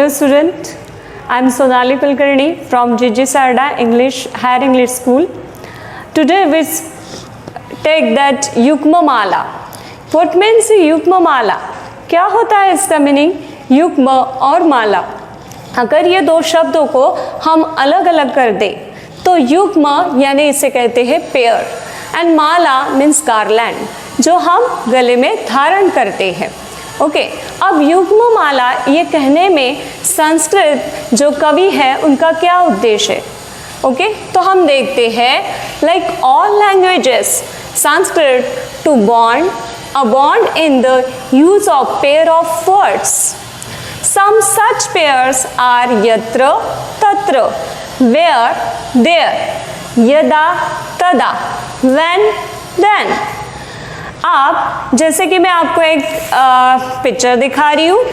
Hello student, I am Sonali Kulkarni from GG Sarda Higher English School. Today we take that Yukma Mala. What means Yukma Mala? क्या होता है इसका meaning? युग्म और माला, अगर ये दो शब्दों को हम अलग अलग कर दें तो युग्म यानी इसे कहते हैं pair and Mala means garland, जो हम गले में धारण करते हैं. ओके, अब युग्म माला ये कहने में संस्कृत जो कवि है उनका क्या उद्देश्य है? ओके, तो हम देखते हैं like all languages Sanskrit to bond a bond in the use of pair of words. Some such pairs are yatra, tatra, where, there, yada, tada, when, then. आप जैसे कि मैं आपको एक पिक्चर दिखा रही हूँ,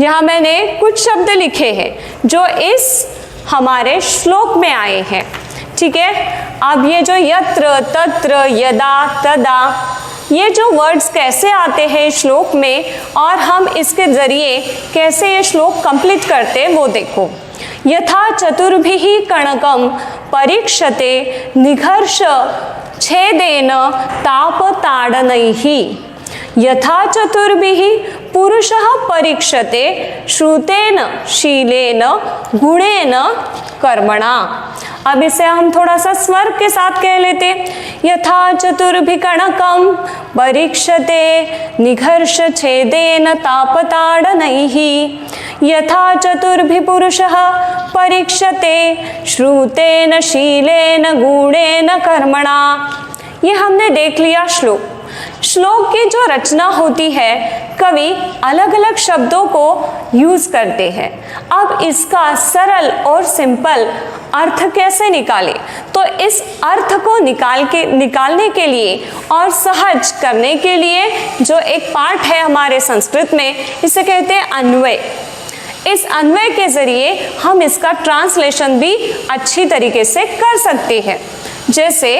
यहाँ मैंने कुछ शब्द लिखे हैं जो इस हमारे श्लोक में आए हैं. ठीक है, अब ये जो यत्र, तत्र, यदा, तदा, ये जो वर्ड्स कैसे आते हैं श्लोक में और हम इसके ज़रिए कैसे ये श्लोक कंप्लीट करते हैं वो देखो. यथा चतुर्भिः कणकं परीक्षते निघर्ष छेदेन तापताडनैः. यथा चतुर्भिः पुरुषः परीक्षते श्रुतेन शीलेन गुणेन कर्मणा. अब इसे हम थोड़ा सा स्वर के साथ कह लेते. यथा चतुर्भिः कणकं परीक्षते निघर्ष छेदेन तापताडनैः. यथा चतुर्भिः पुरुषः परीक्षते श्रुतेन शीलेन गुणेन कर्मणा. ये हमने देख लिया श्लोक. श्लोक की जो रचना होती है कवि अलग अलग शब्दों को यूज करते हैं. अब इसका सरल और सिंपल अर्थ कैसे निकाले, तो इस अर्थ को निकालने के लिए और सहज करने के लिए जो एक पार्ट है हमारे संस्कृत में, इसे कहते हैं अन्वय. इस अन्वय के जरिए हम इसका ट्रांसलेशन भी अच्छी तरीके से कर सकते हैं. जैसे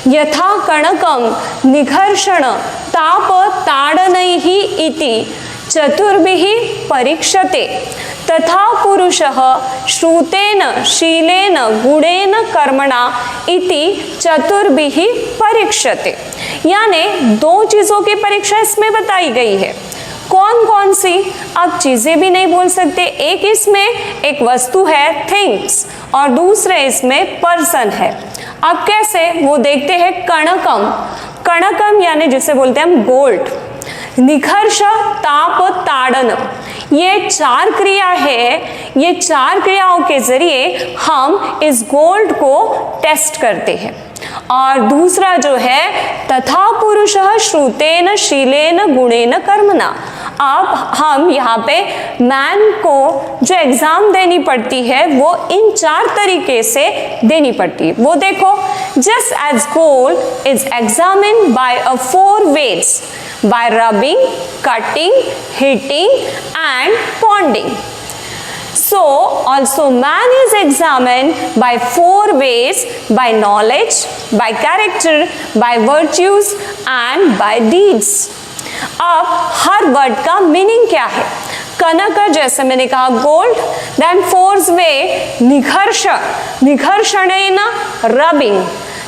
यथा कणकं निघर्षण ताप ताडनैः इति चतुर्भिः परीक्षते तथा पुरुषः श्रुतेन शीलेन गुणेन कर्मणा इति चतुर्भिः परीक्षते. यानी दो चीज़ों की परीक्षा इसमें बताई गई है. कौन कौन सी? आप चीज़ें भी नहीं बोल सकते. एक इसमें एक वस्तु है थिंग्स और दूसरे इसमें पर्सन है. अब कैसे वो देखते हैं. कणकम, कणकम यानी जिसे बोलते हैं हम गोल्ड. निघर्ष ताप ताड़न, ये चार क्रिया है. ये चार क्रियाओं के जरिए हम इस गोल्ड को टेस्ट करते हैं. और दूसरा जो है तथा पुरुषः श्रुतेन शीलेन गुणेन कर्मणा. अब हम यहाँ पे मैन को जो एग्जाम देनी पड़ती है वो इन चार तरीके से देनी पड़ती है. वो देखो, just as gold is examined by a 4 ways, by rubbing, cutting, hitting and ponding. So also man is examined by 4 ways, by knowledge, by character, by virtues and by deeds. अब हर वर्ड का meaning क्या है? कनक जैसे मैंने कहा gold, then 4th वे निघर्ष, निघर्षणेन rubbing,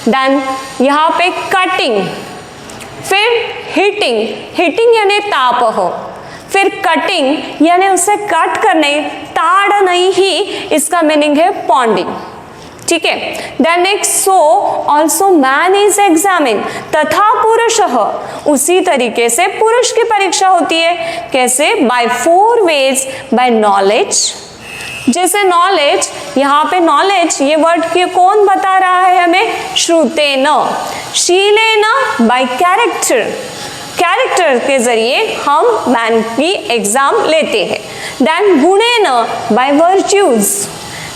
then यहाँ पे cutting, फिर हिटिंग, हिटिंग यानी ताप हो, फिर कटिंग यानी उसे कट करने, ताड़ नहीं ही इसका मीनिंग है पॉन्डिंग. ठीक है, then next so also man is examine तथा पुरुषः, उसी तरीके से पुरुष की परीक्षा होती है. कैसे? By 4 ways, by knowledge. जैसे नॉलेज, यहाँ पे नॉलेज ये वर्ड की कौन बता रहा है हमें? श्रुतेन. शीलेन बाय कैरेक्टर, कैरेक्टर के जरिए हम मैन की एग्जाम लेते हैं. देन गुणेन बाय वर्च्यूज.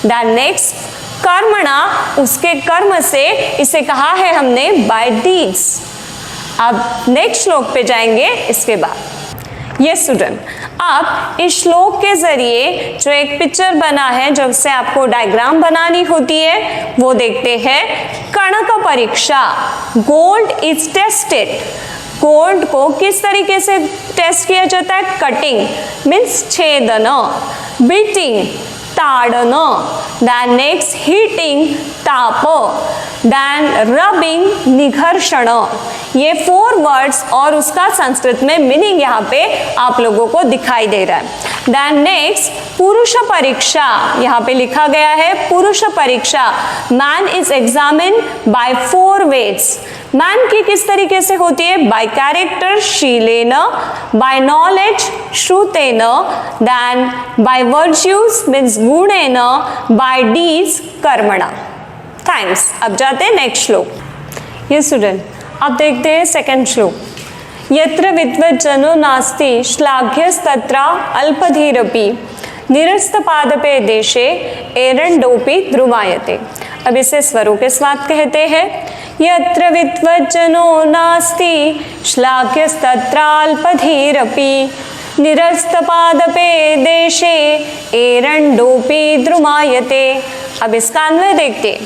देन नेक्स्ट कर्मणा, उसके कर्म से, इसे कहा है हमने बाय डीड्स. अब नेक्स्ट श्लोक पे जाएंगे इसके बाद. ये स्टूडेंट, आप इस श्लोक के जरिए जो एक पिक्चर बना है, जब से आपको डायग्राम बनानी होती है, वो देखते हैं. कणक परीक्षा, गोल्ड इज टेस्टेड. गोल्ड को किस तरीके से टेस्ट किया जाता है? कटिंग मीन्स छेदन. बीटिंग ताड़णं, then next heating ताप, then rubbing निघर्षण। ये 4 वर्ड्स और उसका संस्कृत में मीनिंग यहाँ पे आप लोगों को दिखाई दे रहा है। देन नेक्स्ट पुरुष परीक्षा, यहाँ पे लिखा गया है पुरुष परीक्षा, man is examine by 4 ways. Man की किस तरीके से होती है? बाय कैरेक्टर शीलेन, बाय नॉलेज श्रुतेन, देन बाय वर्च्यूज मीन्स गुणेन, बाय डीड्स कर्मणा। थैंक्स। अब जाते हैं नेक्स्ट श्लोक। ये स्टूडेंट अब देखते हैं सेकंड श्लोक। यत्र विद्वज्जनो नास्ति श्लाघ्यस्तत्र अल्पधीरपि निरस्तपादपे देशे एरंडोपि ध्रुवायते। अब इसे स्वरों के साथ कहते हैं। यत्र विद्वज्जनो नास्ति श्लाघ्यस्तत्र अल्पधीरपि निरस्तपादपे देशे एरंडोपि ध्रुवायते। अब इसका अन्वय देखते।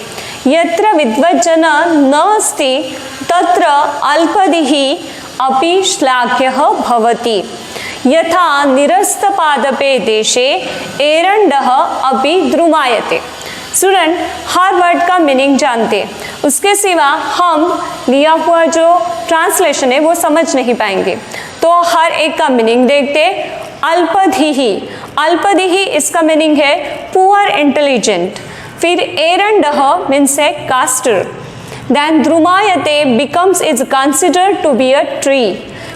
यत्र विद्वज्जन नास्ति तत्र अल्पधिः अपि श्लाघ्यः भवति यथा निरस्तपादपे देशे एरंडः अपि ध्रुवायते। स्टूडेंट हर वर्ड का मीनिंग जानते हैं, उसके सिवा हम लिया हुआ जो ट्रांसलेशन है वो समझ नहीं पाएंगे, तो हर एक का मीनिंग देखते। अल्पधिः, अल्पधिः इसका मीनिंग है पुअर इंटेलिजेंट। फिर एरंडः मीन्स है caster. Then Dhrumayate becomes is considered to be a tree.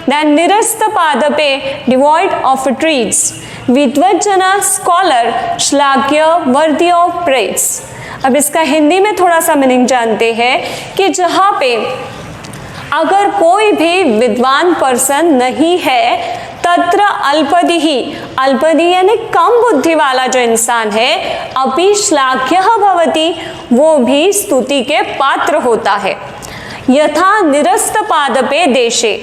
Then Nirastapadape devoid of trees. Vidvajjana scholar Shlagya worthy of praise. अब इसका हिंदी में थोड़ा सा मीनिंग जानते हैं कि जहाँ पे अगर कोई भी विद्वान पर्सन नहीं है तत्र अल्पधिः, अल्पधिः यानी कम बुद्धि वाला जो इंसान है, अपि श्लाघ्यः भवति वो भी स्तुति के पात्र होता है। यथा निरस्तपादपे देशे,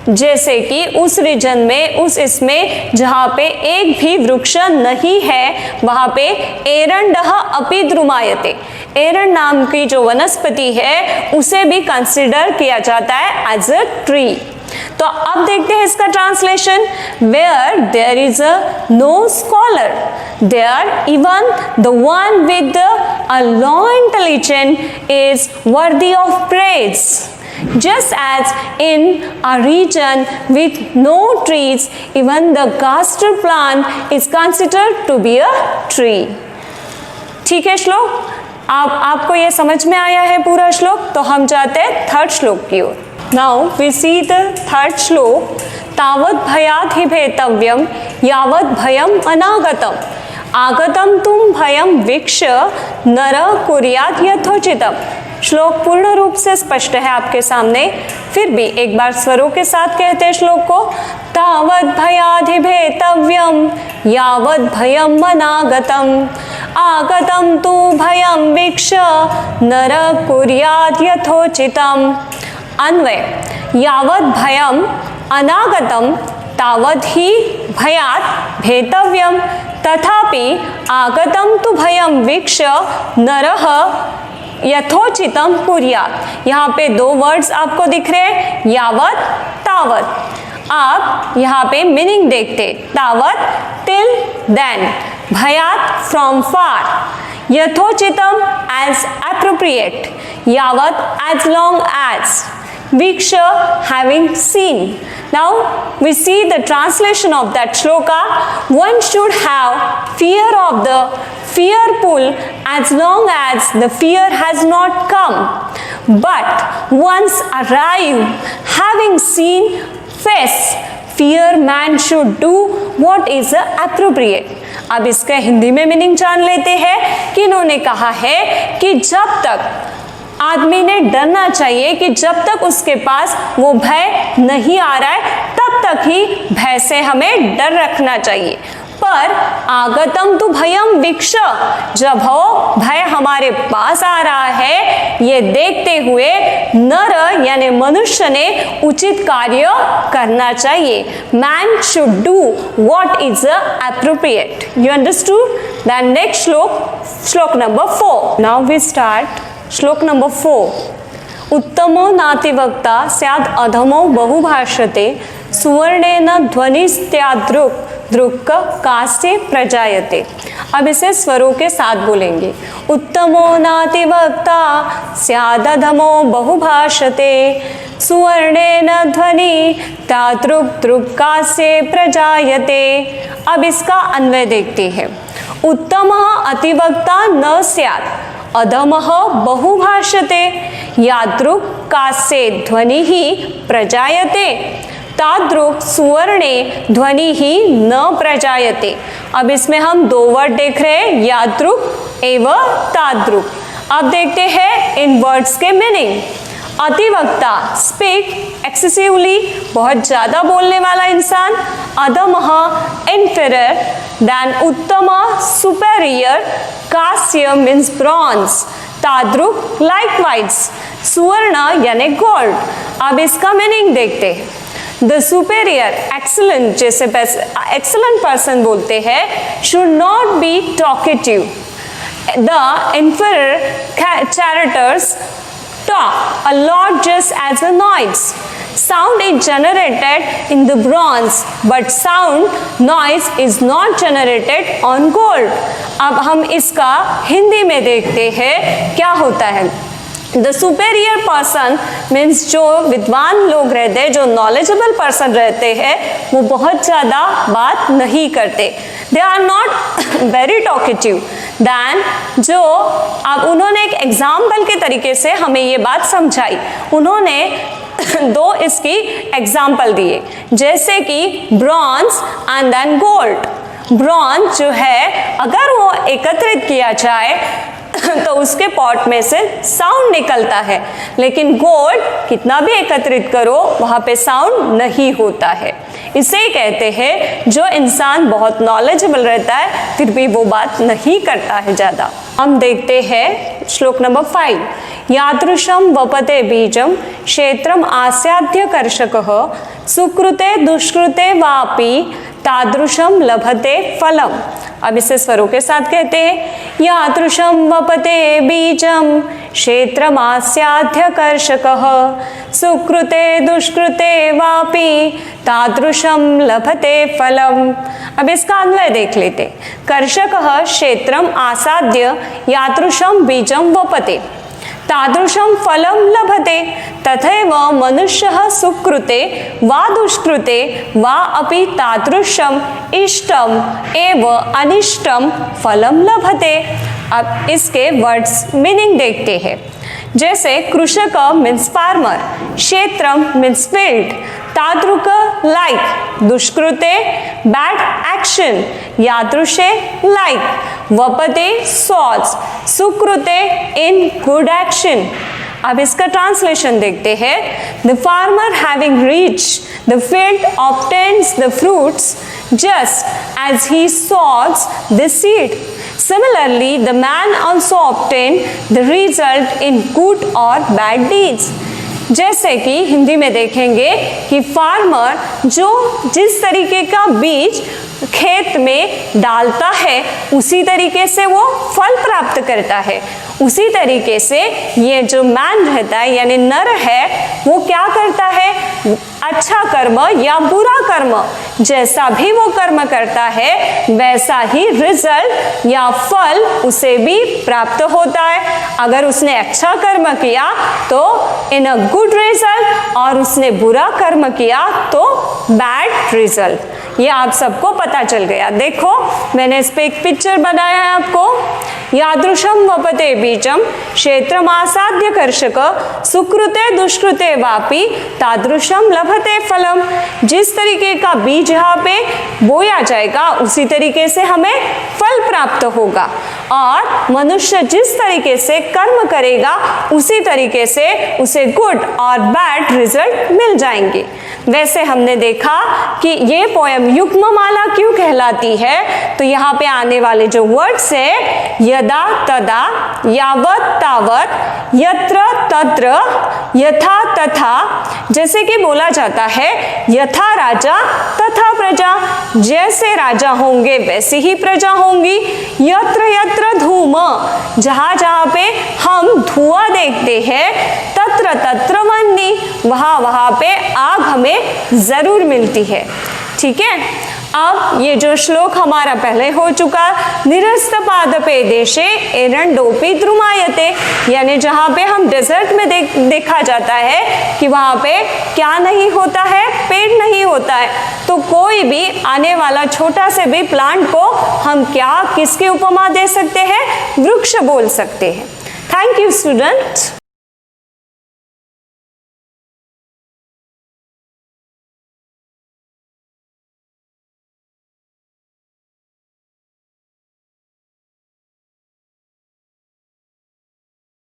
जैसे कि उस रीजन में उस इसमें जहाँ पे एक भी वृक्ष नहीं है वहाँ पे एरंडः अपि ध्रुमायते, एरंड नाम की जो वनस्पति है उसे भी कंसिडर किया जाता है एज अ ट्री। तो अब देखते हैं इसका translation. Where there is a no scholar there even the one with a low intelligence is worthy of praise. Just as in a region with no trees, even the castor plant is considered to be a tree. ठीक है श्लोक, आपको ये समझ में आया है पूरा श्लोक? तो हम जाते हैं थर्ड श्लोक की ओर। Now we see the third श्लोक। तावत् भयात् हि भेतव्यं यावत् भयम् अनागतम् आगतम तुम भयम वीक्ष्य नर कुर्यात् यथोचितम्। श्लोक पूर्ण रूप से स्पष्ट है आपके सामने, फिर भी एक बार स्वरों के साथ कहते हैं श्लोक को। तावत् भयाद्धि भेतव्यम यावत् भयम अनागतम् आगतम तु भयम वीक्ष्य नर कुर्यात् यथोचितम्। अन्वय। यावत् भयम अनागतम तावत् ही भयात् भेतव्यम तथापि आगतम तु भयम वीक्ष्य नरः यथोचितम कुर्यात्। यहाँ पे 2 वर्ड्स आपको दिख रहे हैं, यावत तावत। आप यहाँ पे मीनिंग देखते। तावत टिल देन, भयात फ्रॉम फार, यथोचितम एज एप्रोप्रिएट, यावत एज लॉन्ग एज, वीक्ष्य having seen. Now we see the translation of that shloka. One should have fear of the fearful as long as the fear has not come, but once arrived, having seen face fear, man should do what is appropriate. अब इसका हिंदी में meaning जान लेते हैं कि इन्होंने कहा है कि जब तक आदमी ने डरना चाहिए, कि जब तक उसके पास वो भय नहीं आ रहा है तब तक ही भय से हमें डर रखना चाहिए। पर आगतम तो भयम वीक्ष्य, जब हो भय हमारे पास आ रहा है ये देखते हुए नर यानी मनुष्य ने उचित कार्य करना चाहिए। Man should do what is appropriate. You understood? Then next श्लोक, श्लोक नंबर 4। नाउ वी स्टार्ट श्लोक नंबर 4। उत्तमो नातिवक्ता स्याद् अधमो बहुभाष्यते सुवर्णेन ध्वनिस्त्यादृक् दृक् कास्य प्रजायते। अब इसे स्वरों के साथ बोलेंगे। उत्तमो नातिवक्ता स्यादधमो बहुभाषते सुवर्णेन ध्वनि तादृक् दृक् कास्य प्रजायते। अब इसका अन्वय देखते हैं। उत्तमः अतिवक्ता न स्यात् अधमः बहुभाषते यादृक् कास्य ध्वनिः प्रजायते तादृक् सुवर्णे ध्वनिः न प्रजायते। अब इसमें हम दो वर्ड देख रहे हैं, यादृक् एवं तादृक्। अब देखते हैं इन वर्ड्स के मीनिंग। अतिवक्ता स्पीक एक्सेसिवली, बहुत ज़्यादा बोलने वाला इंसान। अधमः इन्फीरियर देन उत्तम सुपेरियर। कास्य मीन्स ब्रॉन्ज। तादृक् लाइकवाइज। सुवर्ण यानी गोल्ड। अब इसका मीनिंग देखते हैं। द सुपेरियर एक्सीलेंट, जैसे एक्सीलेंट पर्सन बोलते हैं, should not be talkative. The inferior characters talk a lot just as a noise. Sound is generated in the bronze, but sound noise is not generated on gold. अब हम इसका हिंदी में देखते हैं क्या होता है। द सुपेरियर पर्सन मीन्स जो विद्वान लोग रहते हैं, जो नॉलेजेबल पर्सन रहते हैं, वो बहुत ज़्यादा बात नहीं करते। They are not very talkative than जो। अब उन्होंने एक एग्जाम्पल के तरीके से हमें ये बात समझाई। उन्होंने दो इसकी एग्जाम्पल दिए, जैसे कि bronze and then gold. Bronze जो है अगर वो एकत्रित किया जाए तो उसके पॉट में से साउंड निकलता है, लेकिन गोल्ड कितना भी एकत्रित करो वहाँ पे साउंड नहीं होता है। इसे कहते हैं जो इंसान बहुत नॉलेजेबल रहता है फिर भी वो बात नहीं करता है ज़्यादा। हम देखते हैं श्लोक नंबर 5। यादृशं वपते बीजं क्षेत्रम आस्याद्य कर्षकः सुकृते दुष्कृते वापि तादृशं लभते फलम। अब इसे स्वरों के साथ कहते हैं। यादृशं वपते बीजं क्षेत्रमास्याद्य कर्षकः सुकृते दुष्कृते वापि तादृशं लभते फलम। अब इसका अन्वय देख लेते। कर्षकः क्षेत्रम आसाद्य यादृशं बीजं वपते तादृशं फलं लभते तथैव मनुष्यः सुकृते वा दुष्कृते वा अपि तादृशम् इष्टम एव अनिष्टम फलं लभते। अब इसके वर्ड्स मीनिंग देखते हैं। जैसे कृषक मीन्स फार्मर, क्षेत्रम मीन्स फील्ड, तादृक लाइक, दुष्कृते बैड एक्शन, यादृशे लाइक, वपते सॉज, सुकृते इन गुड एक्शन। अब इसका ट्रांसलेशन देखते हैं। The farmer having reached the field obtains the fruits just as he sows the seed. Similarly, the man also obtained the result in good or bad deeds. जैसे कि हिंदी में देखेंगे कि farmer जो जिस तरीके का बीज खेत में डालता है उसी तरीके से वो फल प्राप्त करता है। उसी तरीके से ये जो मैन रहता है यानी नर है वो क्या करता है, अच्छा कर्म या बुरा कर्म जैसा भी वो कर्म करता है वैसा ही रिजल्ट या फल उसे भी प्राप्त होता है। अगर उसने अच्छा कर्म किया तो इन अ गुड रिजल्ट और उसने बुरा कर्म किया तो बैड रिजल्ट। ये आप सबको पता चल गया। देखो मैंने इस पे एक पिक्चर बनाया है आपको। यादृशं वपते बीजं क्षेत्रमासाद्य कर्षक सुकृते दुष्कृते वापि तादृशं लभते फलम। जिस तरीके का बीज यहाँ पे बोया जाएगा उसी तरीके से हमें फल प्राप्त होगा और मनुष्य जिस तरीके से कर्म करेगा उसी तरीके से उसे गुड और बैड रिजल्ट मिल जाएंगे। वैसे हमने देखा कि ये पोयम युग्ममाला क्यों कहलाती है, तो यहाँ पे आने वाले जो वर्ड्स है यदा तदा, यावत तावत, यत्र तत्र, यथा तथा। जैसे कि बोला जाता है यथा राजा तथा प्रजा, जैसे राजा होंगे वैसी ही प्रजा होंगी। यत्र यत्र धूम, जहाँ जहाँ पे हम धुआं देखते हैं, तत्र तत्र वह्नि, वहाँ वहाँ पे आग हमें जरूर मिलती है। ठीक है। अब ये जो श्लोक हमारा पहले हो चुका, निरस्त पादपे देशे एरंडोपी द्रुमायते, यानी जहाँ पे हम डेजर्ट में देखा जाता है कि वहाँ पे क्या नहीं होता है, पेड़ नहीं होता है, तो कोई भी आने वाला छोटा से भी प्लांट को हम क्या किसकी उपमा दे सकते हैं, वृक्ष बोल सकते हैं। Thank you student.